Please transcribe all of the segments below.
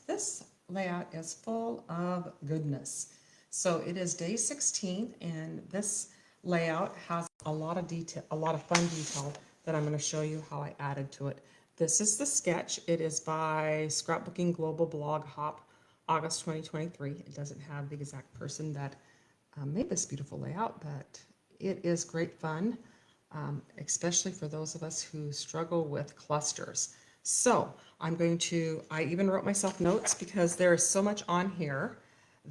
This layout is full of goodness. So it is day 16, and this layout has a lot of detail, a lot of fun detail that I'm going to show you how I added to it. This is the sketch. It is by Scrapbooking Global Blog Hop, August 2023. It doesn't have the exact person that made this beautiful layout, but it is great fun, especially for those of us who struggle with clusters. So I even wrote myself notes because there is so much on here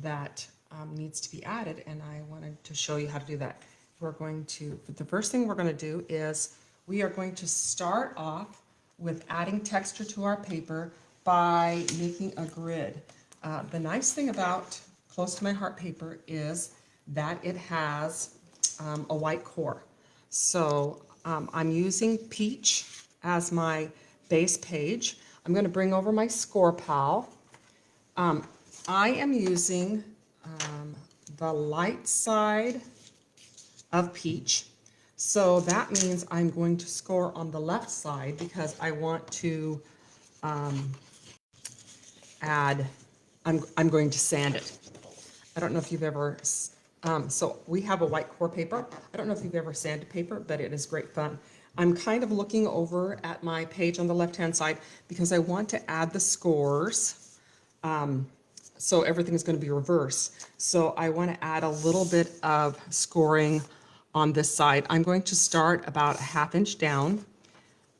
that needs to be added, and I wanted to show you how to do that. The first thing we're going to do is we are going to start off with adding texture to our paper by making a grid. The nice thing about Close to My Heart paper is that it has a white core. So I'm using Peach as my base page. I'm going to bring over my Score Pal. I am using the light side of Peach. So that means I'm going to score on the left side because I want to add, I'm going to sand it. I don't know if you've ever, so we have a white core paper. I don't know if you've ever sanded paper, but it is great fun. I'm kind of looking over at my page on the left-hand side because I want to add the scores. So everything is going to be reverse. So I want to add a little bit of scoring on this side. I'm going to start about a ½ inch down,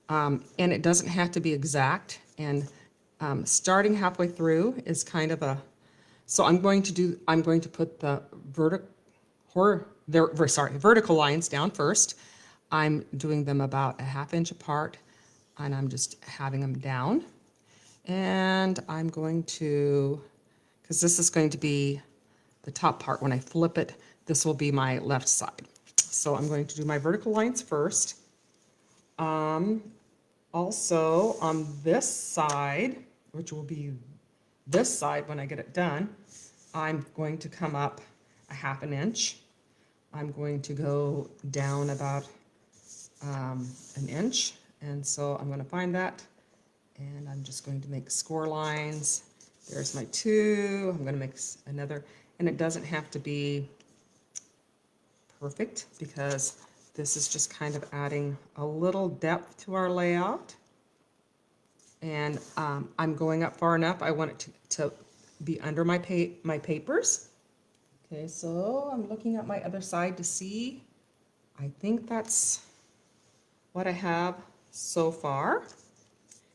and it doesn't have to be exact. And starting halfway through is kind of a, so I'm going to put the vertical lines down first. I'm doing them about a ½ inch apart, and I'm just having them down. And I'm going to, because this is going to be the top part, when I flip it, this will be my left side. So I'm going to do my vertical lines first. Also on this side, which will be this side when I get it done, I'm going to come up a ½ inch. I'm going to go down about an inch, and so I'm going to find that, and I'm just going to make score lines. There's my 2. I'm going to make another, and it doesn't have to be perfect because this is just kind of adding a little depth to our layout. And I'm going up far enough. I want it to be under my papers. Okay, so I'm looking at my other side to see. I think that's what I have so far.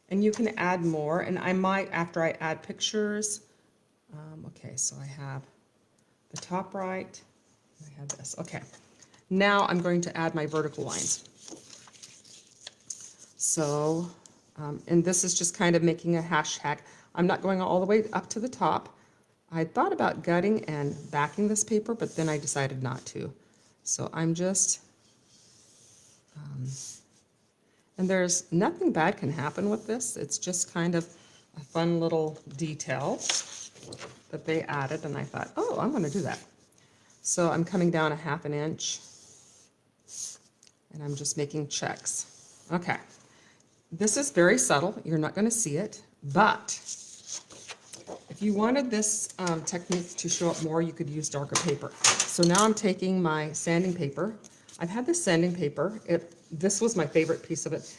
And you can add more, and I might, after I add pictures. Okay, so I have the top right, I have this. Okay, now I'm going to add my vertical lines. So, and this is just kind of making a hashtag. I'm not going all the way up to the top. I thought about gutting and backing this paper, but then I decided not to. So I'm just, and there's nothing bad can happen with this. It's just kind of a fun little detail that they added, and I thought, oh, I'm going to do that. So I'm coming down a ½ inch, and I'm just making checks. Okay, this is very subtle. You're not going to see it, but if you wanted this technique to show up more, you could use darker paper. So now I'm taking my sanding paper. I've had this sanding paper. This was my favorite piece of it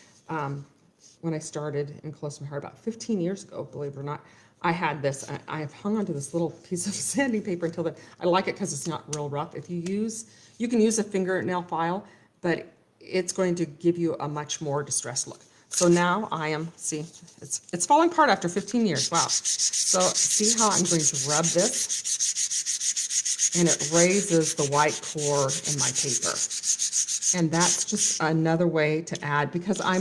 when I started in Close to My Heart about 15 years ago, believe it or not. I had this. I have hung onto this little piece of sanding paper until then. I like it because it's not real rough. You can use a fingernail file, but it's going to give you a much more distressed look. So now I am, see, it's falling apart after 15 years. Wow. So see how I'm going to rub this, and it raises the white core in my paper. And that's just another way to add, because I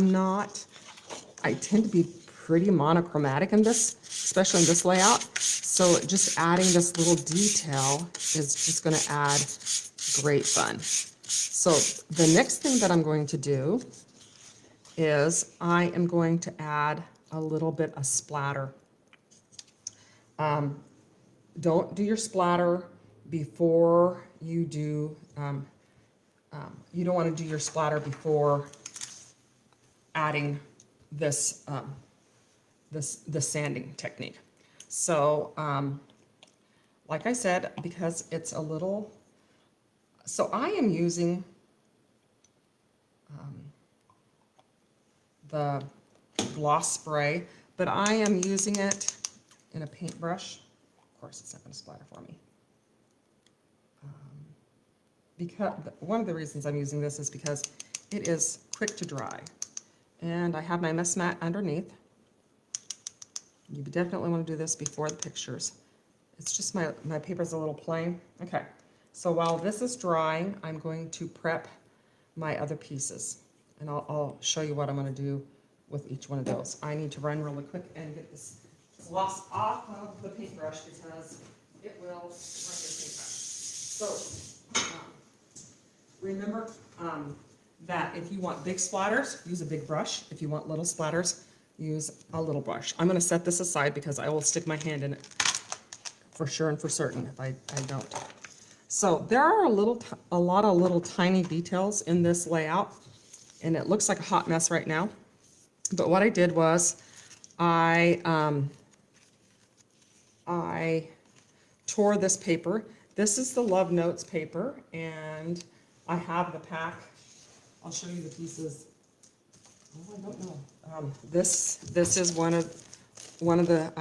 tend to be pretty monochromatic in this, especially in this layout. So just adding this little detail is just going to add great fun. So the next thing that I'm going to do is I am going to add a little bit of splatter. Don't do your splatter before you do, you don't want to do your splatter before adding this, the sanding technique. So, like I said, because it's a little, so I am using the gloss spray, but I am using it in a paintbrush. Of course, it's not going to splatter for me. Because one of the reasons I'm using this is because it is quick to dry. And I have my mess mat underneath. You definitely want to do this before the pictures. It's just my paper's a little plain. Okay, so while this is drying, I'm going to prep my other pieces. And I'll show you what I'm going to do with each one of those. I need to run really quick and get this gloss off of the paintbrush because it will run your paintbrush. So remember that if you want big splatters, use a big brush. If you want little splatters, use a little brush. I'm going to set this aside because I will stick my hand in it for sure and for certain if I don't. So there are a lot of little tiny details in this layout, and it looks like a hot mess right now. But what I did was I tore this paper. This is the Love Notes paper, and I have the pack. I'll show you the pieces. Oh, I don't know. This is one of the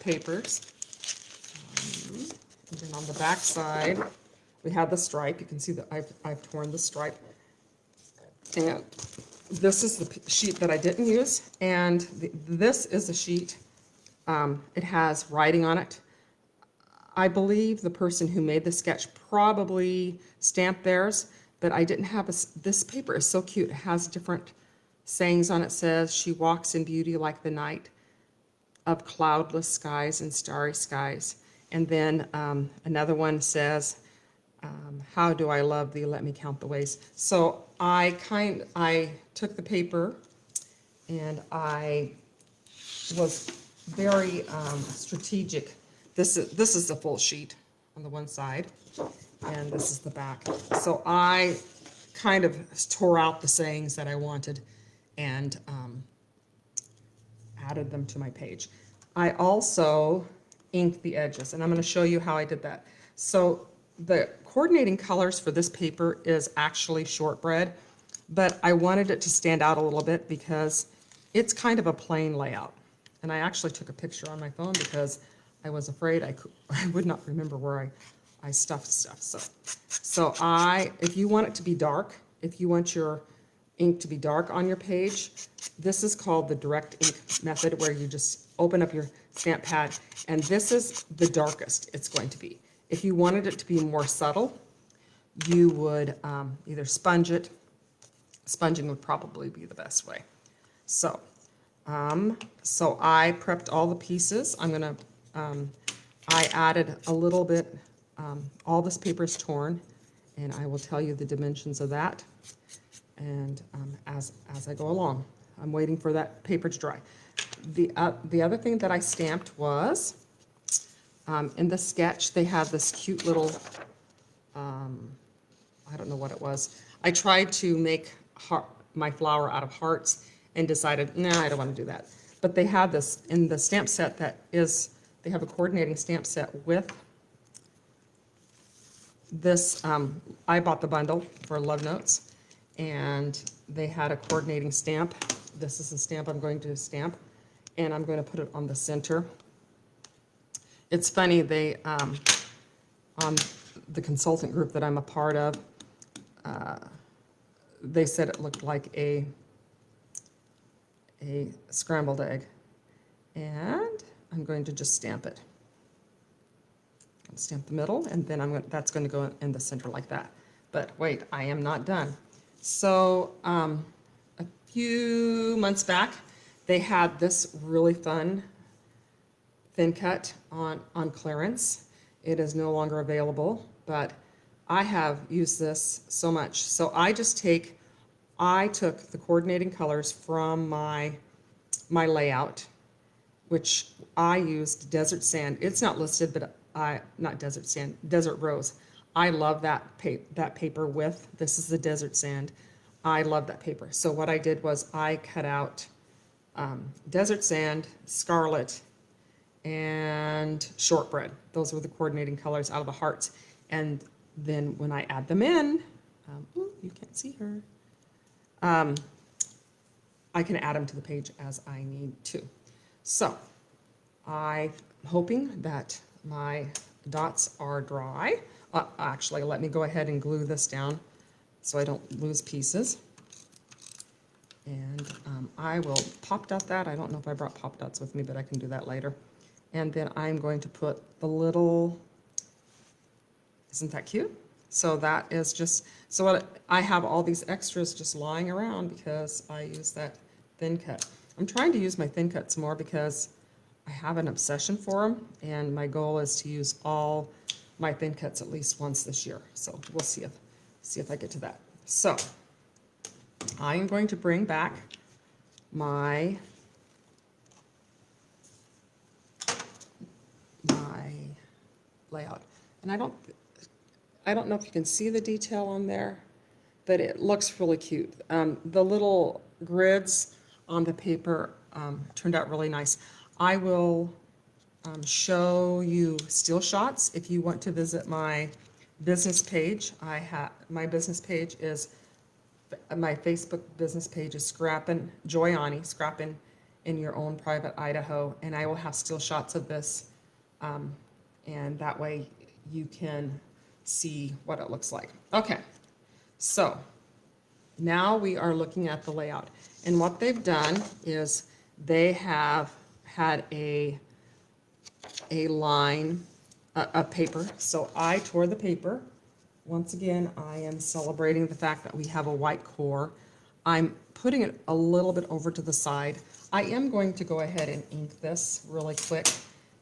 papers. And then on the back side, we have the stripe. You can see that I've torn the stripe. And this is the sheet that I didn't use, and this is a sheet. It has writing on it. I believe the person who made the sketch probably stamped theirs, but I didn't have this paper is so cute. It has different sayings on it. It says, "She walks in beauty like the night of cloudless skies and starry skies." And then another one says, "How do I love thee? Let me count the ways." So I took the paper and I was very strategic. This is the full sheet on the one side, and this is the back. So I kind of tore out the sayings that I wanted and added them to my page. I also inked the edges, and I'm going to show you how I did that. So the coordinating colors for this paper is actually Shortbread, but I wanted it to stand out a little bit because it's kind of a plain layout. And I actually took a picture on my phone because I was afraid I would not remember where I stuffed stuff. So if you want it to be dark, if you want your ink to be dark on your page, this is called the direct ink method, where you just open up your stamp pad, and this is the darkest it's going to be. If you wanted it to be more subtle, you would either sponge it. Sponging would probably be the best way. So I prepped all the pieces. I added a little bit, all this paper is torn, and I will tell you the dimensions of that. And as I go along, I'm waiting for that paper to dry. The other thing that I stamped was, in the sketch, they have this cute little, I don't know what it was. I tried to make my flower out of hearts and decided, nah, I don't want to do that. But they have this in the stamp set they have a coordinating stamp set with this. I bought the bundle for Love Notes, and they had a coordinating stamp. This is the stamp I'm going to stamp, and I'm going to put it on the center. It's funny, they, on the consultant group that I'm a part of, they said it looked like a scrambled egg. And I'm going to just stamp it. I'll stamp the middle, and then that's going to go in the center like that. But wait, I am not done. So a few months back, they had this really fun thin cut on clearance. It is no longer available, but I have used this so much. So I took the coordinating colors from my layout, which I used desert sand. It's not listed, but not desert sand, desert rose. I love that paper with, this is the desert sand. I love that paper. So what I did was I cut out desert sand, scarlet, and Shortbread. Those were the coordinating colors out of the hearts. And then when I add them in, ooh, you can't see her. I can add them to the page as I need to. So I'm hoping that my dots are dry. Actually, let me go ahead and glue this down so I don't lose pieces. And I will pop dot that. I don't know if I brought pop dots with me, but I can do that later. And then I'm going to put the little, isn't that cute? So that is just, so what I have all these extras just lying around because I use that thin cut. I'm trying to use my thin cuts more because I have an obsession for them, and my goal is to use all my thin cuts at least once this year. So we'll see if I get to that. So I am going to bring back my layout, and I don't know if you can see the detail on there, but it looks really cute. The little grids on the paper turned out really nice. I will show you still shots if you want to visit my business page. My business page is, my Facebook business page is Scrappin' Joyani, Scrappin' in Your Own Private Idaho, and I will have still shots of this, and that way you can see what it looks like. Okay, so now we are looking at the layout, and what they've done is they have had a line of paper. So I tore the paper. Once again, I am celebrating the fact that we have a white core. I'm putting it a little bit over to the side. I am going to go ahead and ink this really quick,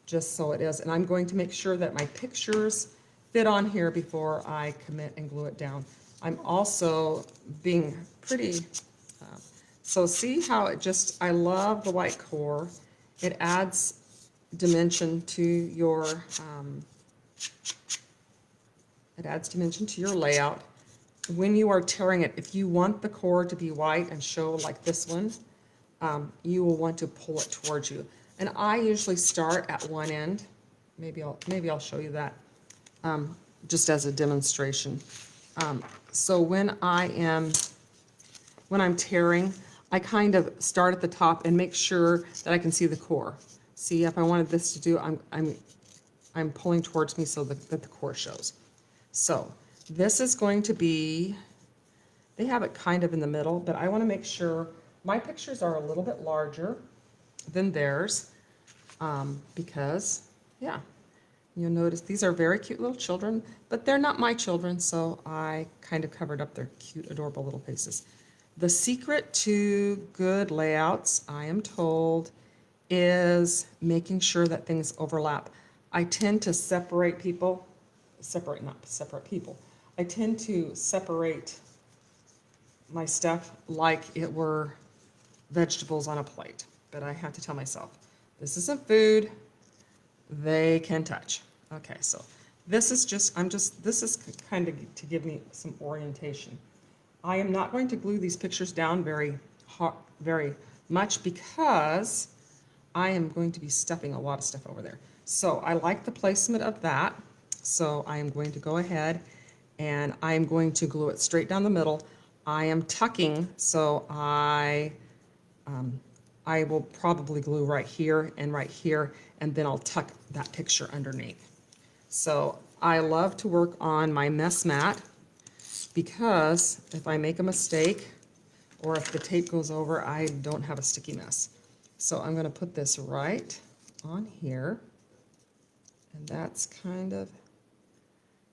just so it is. And I'm going to make sure that my pictures fit on here before I commit and glue it down. I'm also being pretty, so see how it just, I love the white core. It adds dimension to your, layout. When you are tearing it, if you want the core to be white and show like this one, you will want to pull it towards you. And I usually start at one end. Maybe I'll show you that just as a demonstration. So when I'm tearing, I kind of start at the top and make sure that I can see the core. See, if I wanted this to do, I'm pulling towards me so that the core shows. So this is going to be, they have it kind of in the middle, but I want to make sure my pictures are a little bit larger than theirs because, yeah, you'll notice these are very cute little children, but they're not my children, so I kind of covered up their cute, adorable little faces. The secret to good layouts, I am told, is making sure that things overlap. I tend to separate people, not separate people. I tend to separate my stuff like it were vegetables on a plate, but I have to tell myself, this isn't food, they can touch. Okay, so this is just, this is kind of to give me some orientation. I am not going to glue these pictures down very much because I am going to be stuffing a lot of stuff over there. So I like the placement of that. So I am going to go ahead and I am going to glue it straight down the middle. I am tucking, so I will probably glue right here, and then I'll tuck that picture underneath. So I love to work on my mess mat because if I make a mistake or if the tape goes over, I don't have a sticky mess. So I'm going to put this right on here, and that's kind of,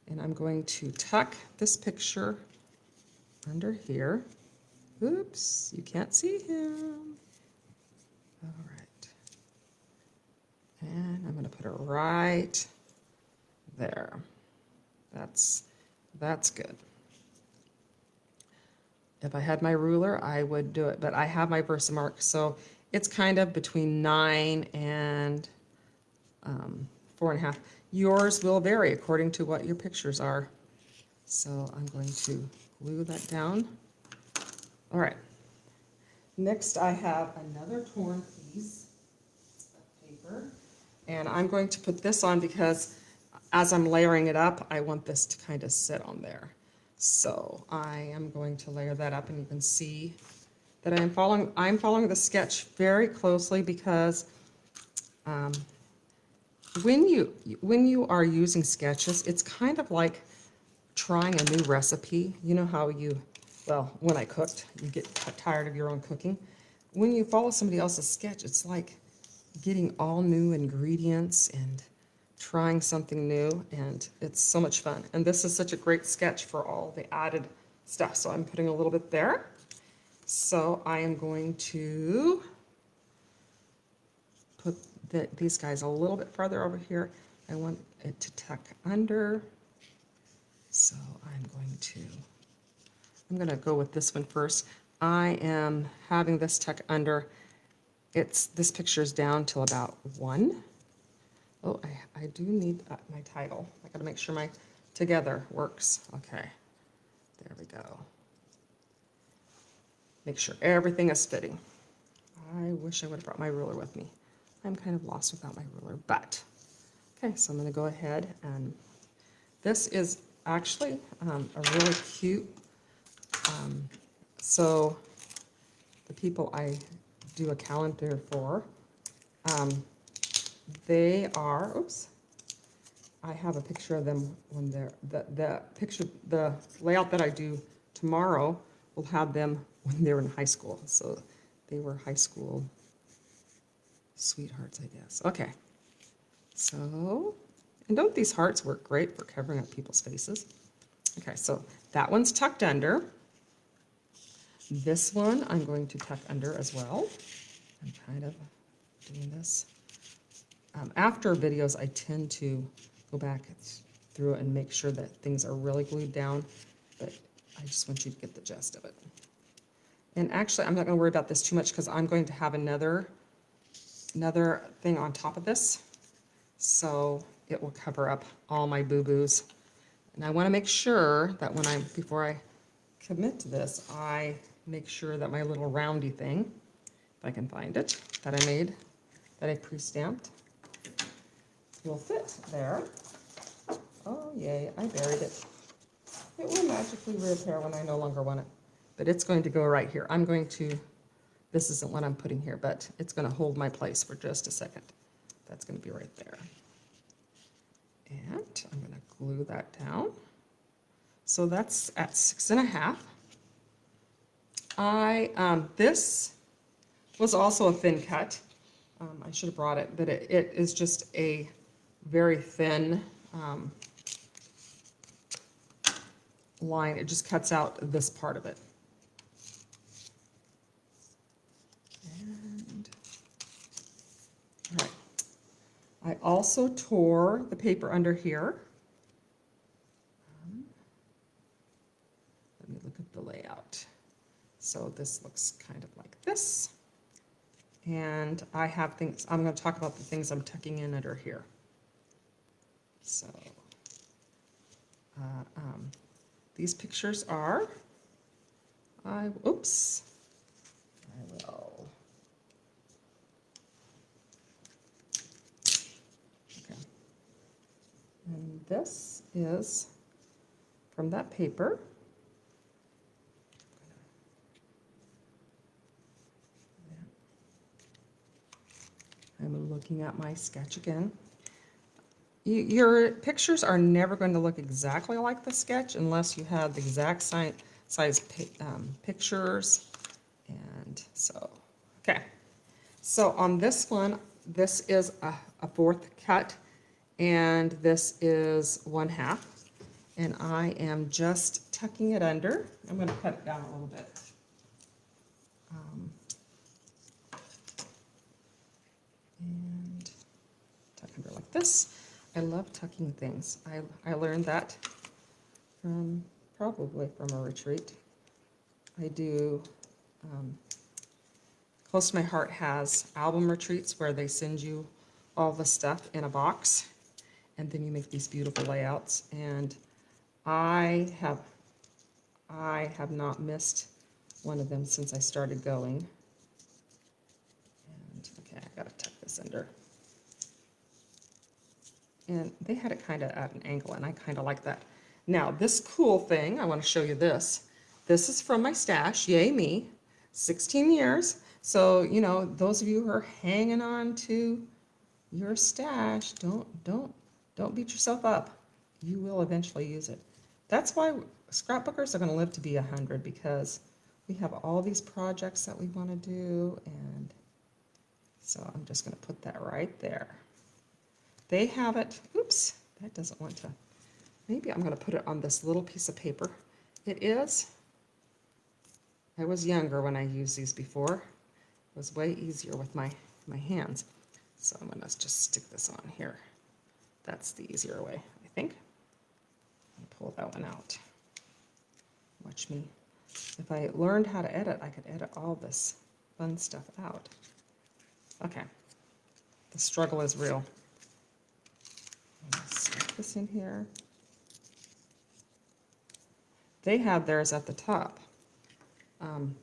and I'm going to tuck this picture under here. Oops, you can't see him. All right. And I'm going to put it right there. That's good. If I had my ruler, I would do it, but I have my Versamark, so it's kind of between 9 and 4.5. Yours will vary according to what your pictures are. So I'm going to glue that down. All right. Next, I have another torn piece of paper. And I'm going to put this on because as I'm layering it up, I want this to kind of sit on there. So I am going to layer that up, and you can see that I'm following the sketch very closely because when you are using sketches, it's kind of like trying a new recipe. You know how well, when I cooked, you get tired of your own cooking. When you follow somebody else's sketch, it's like getting all new ingredients and trying something new, and it's so much fun. And this is such a great sketch for all the added stuff. So I'm putting a little bit there. So I am going to put these guys a little bit farther over here. I want it to tuck under. So I'm going to go with this one first. I am having this tuck under. This picture is down till about 1. Oh, I do need my title. I got to make sure my together works. Okay, there we go. Make sure everything is fitting. I wish I would have brought my ruler with me. I'm kind of lost without my ruler, but okay, so I'm going to go ahead, and this is actually a really cute, so the people I do a calendar for, they are, oops, I have a picture of them when they're, the layout that I do tomorrow will have them when they were in high school. So they were high school sweethearts, I guess. Okay, so, and don't these hearts work great for covering up people's faces? Okay, so that one's tucked under. This one I'm going to tuck under as well. I'm kind of doing this. After videos, I tend to go back through it and make sure that things are really glued down, but I just want you to get the gist of it. And actually, I'm not going to worry about this too much because I'm going to have another thing on top of this, so it will cover up all my boo-boos. And I want to make sure that before I commit to this, I make sure that my little roundy thing, if I can find it, that I made, that I pre-stamped, will fit there. Oh yay, I buried it. It will magically reappear when I no longer want it. But it's going to go right here. This isn't what I'm putting here, but it's going to hold my place for just a second. That's going to be right there. And I'm going to glue that down. So that's at 6.5. This was also a thin cut. I should have brought it, but it is just a very thin line. It just cuts out this part of it. And all right. I also tore the paper under here. Let me look at the layout. So this looks kind of like this. And I have things, I'm going to talk about the things I'm tucking in under here. So these pictures are, I will, okay. And this is from that paper. I'm looking at my sketch again. Your pictures are never going to look exactly like the sketch unless you have the exact size pictures. And so, okay. So on this one, this is a 4th cut, and this is 1/2. And I am just tucking it under. I'm going to cut it down a little bit. And tuck under like this. I love tucking things. I learned that probably from a retreat. I do, Close to My Heart has album retreats where they send you all the stuff in a box, and then you make these beautiful layouts. And I have not missed one of them since I started going. And okay, I gotta tuck this under. And they had it kind of at an angle, and I kind of like that. Now, this cool thing, I want to show you this. This is from my stash, yay me, 16 years. So, you know, those of you who are hanging on to your stash, don't beat yourself up. You will eventually use it. That's why scrapbookers are going to live to be 100, because we have all these projects that we want to do, and so I'm just going to put that right there. They have it, oops, that doesn't want to, maybe I'm going to put it on this little piece of paper. It is, I was younger when I used these before. It was way easier with my hands. So I'm going to just stick this on here. That's the easier way, I think. Pull that one out. Watch me. If I learned how to edit, I could edit all this fun stuff out. Okay, the struggle is real. Stick this in here. They have theirs at the top.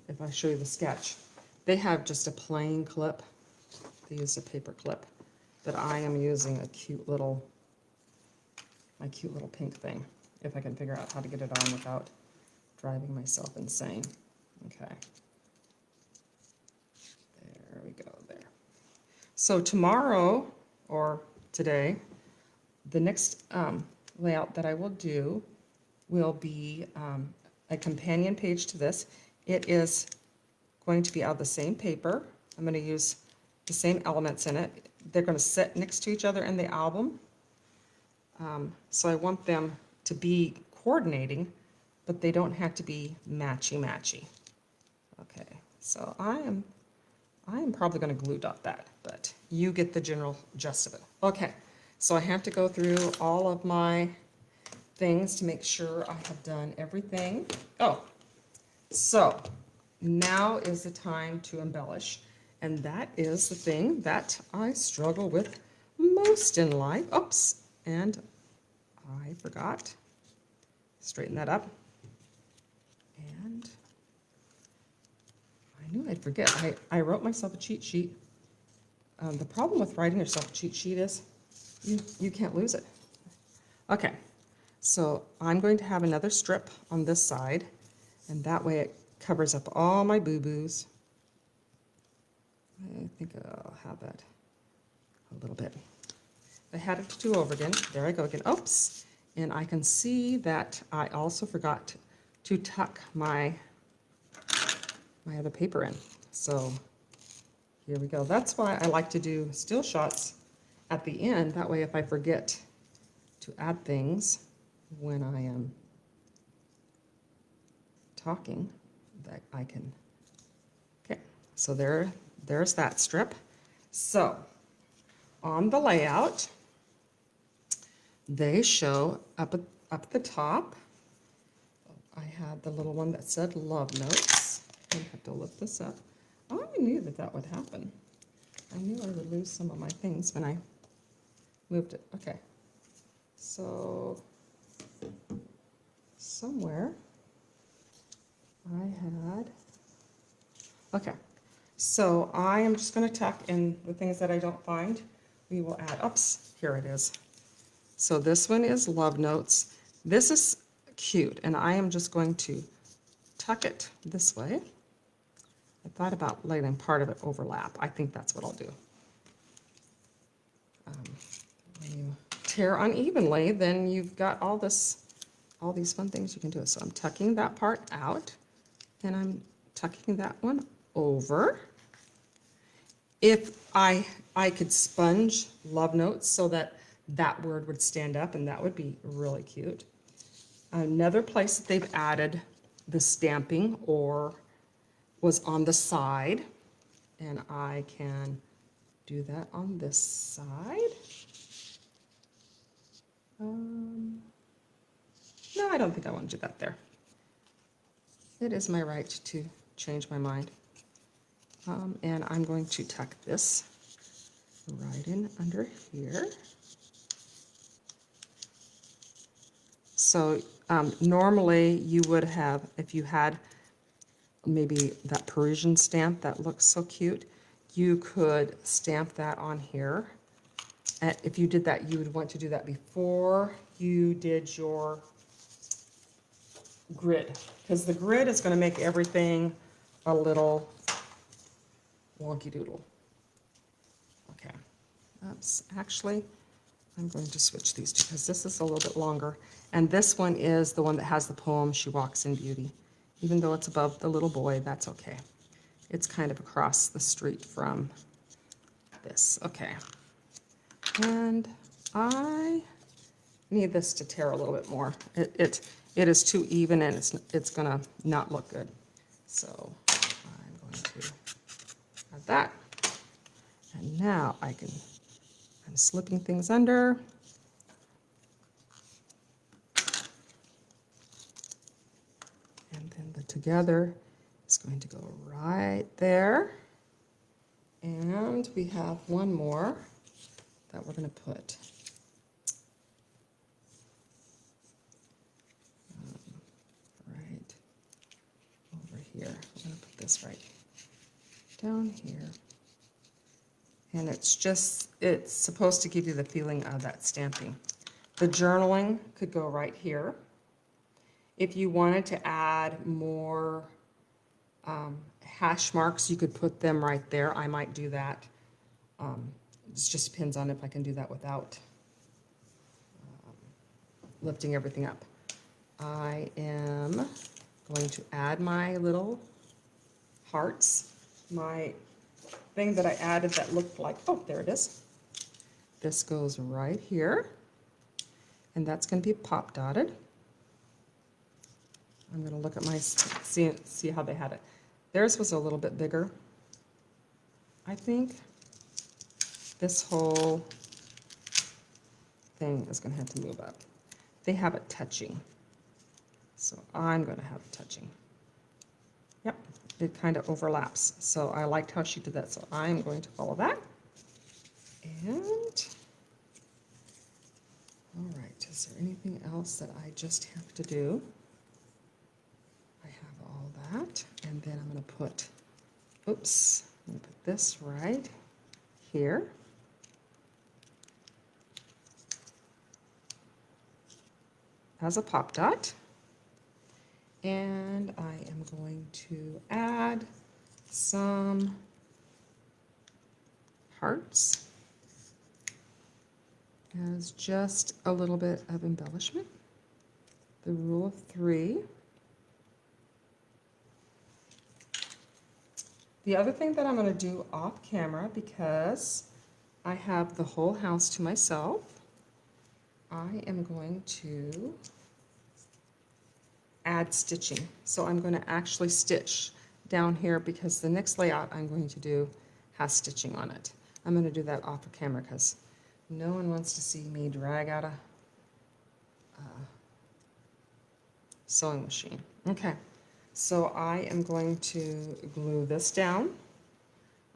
If I show you the sketch, they have just a plain clip. They used a paper clip, but I am using a cute little, my cute little pink thing, if I can figure out how to get it on without driving myself insane. Okay. There we go, there. So tomorrow, or today, the next layout that I will do will be a companion page to this. It is going to be out of the same paper. I'm going to use the same elements in it. They're going to sit next to each other in the album. So I want them to be coordinating, but they don't have to be matchy-matchy. Okay, so I am probably going to glue dot that, but you get the general gist of it. Okay, so I have to go through all of my things to make sure I have done everything. Oh, so now is the time to embellish, and that is the thing that I struggle with most in life. Oops, and I forgot. Straighten that up. And I knew I'd forget. I wrote myself a cheat sheet. The problem with writing yourself a cheat sheet is you can't lose it. Okay, so I'm going to have another strip on this side, and that way it covers up all my boo-boos. I think I'll have that a little bit. I had it to do over again. There I go again. Oops. And I can see that I also forgot to tuck my other paper in. So here we go. That's why I like to do still shots at the end. That way if I forget to add things when I am talking, that I can. Okay, so there's that strip. So on the layout, they show up at the top. I had the little one that said love notes. I have to lift this up. Oh, I knew that would happen. I knew I would lose some of my things when I moved it. Okay, so somewhere I had, okay, so I am just going to tuck in the things that I don't find. We will add, oops, here it is. So this one is love notes. This is cute, and I am just going to tuck it this way. I thought about letting part of it overlap. I think that's what I'll do. When you tear unevenly, then you've got all these fun things you can do. So I'm tucking that part out, and I'm tucking that one over. If I could sponge love notes so that that word would stand up, and that would be really cute. Another place that they've added the stamping or was on the side, and I can do that on this side. No, I don't think I want to do that there. It is my right to change my mind. And I'm going to tuck this right in under here. So normally you would have, if you had maybe that Parisian stamp that looks so cute, you could stamp that on here if you did that, you would want to do that before you did your grid, because the grid is going to make everything a little wonky doodle. Okay. Oops. Actually, I'm going to switch these two because this is a little bit longer. And this one is the one that has the poem, She Walks in Beauty. Even though it's above the little boy, that's okay. It's kind of across the street from this. Okay. And I need this to tear a little bit more. It is too even and it's gonna not look good. So I'm going to add that. And now I'm slipping things under. And then the together is going to go right there. And we have one more that we're going to put right over here. We're going to put this right down here. And it's supposed to give you the feeling of that stamping. The journaling could go right here. If you wanted to add more hash marks, you could put them right there. I might do that. It just depends on if I can do that without lifting everything up. I am going to add my little hearts. My thing that I added that looked like, oh, there it is. This goes right here. And that's going to be pop dotted. I'm going to look at my, see how they had it. Theirs was a little bit bigger. I think this whole thing is going to have to move up. They have it touching. So I'm going to have it touching. Yep, it kind of overlaps. So I liked how she did that. So I'm going to follow that. And, all right, is there anything else that I just have to do? I have all that. And then I'm going to put, oops, I'm going to put this right here. As a pop dot. And I am going to add some hearts as just a little bit of embellishment. The rule of 3. The other thing that I'm going to do off camera, because I have the whole house to myself, I am going to add stitching. So I'm going to actually stitch down here because the next layout I'm going to do has stitching on it. I'm going to do that off of camera because no one wants to see me drag out a sewing machine. Okay, so I am going to glue this down.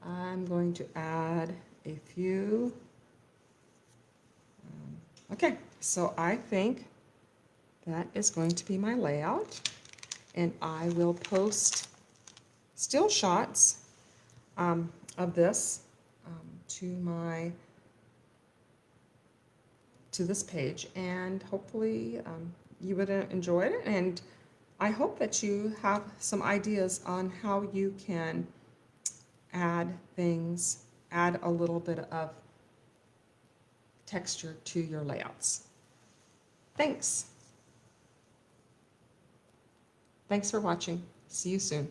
I'm going to add a few. Okay, so I think that is going to be my layout, and I will post still shots of this to this page, and hopefully you would enjoy it, and I hope that you have some ideas on how you can add things, add a little bit of texture to your layouts. Thanks. Thanks for watching. See you soon.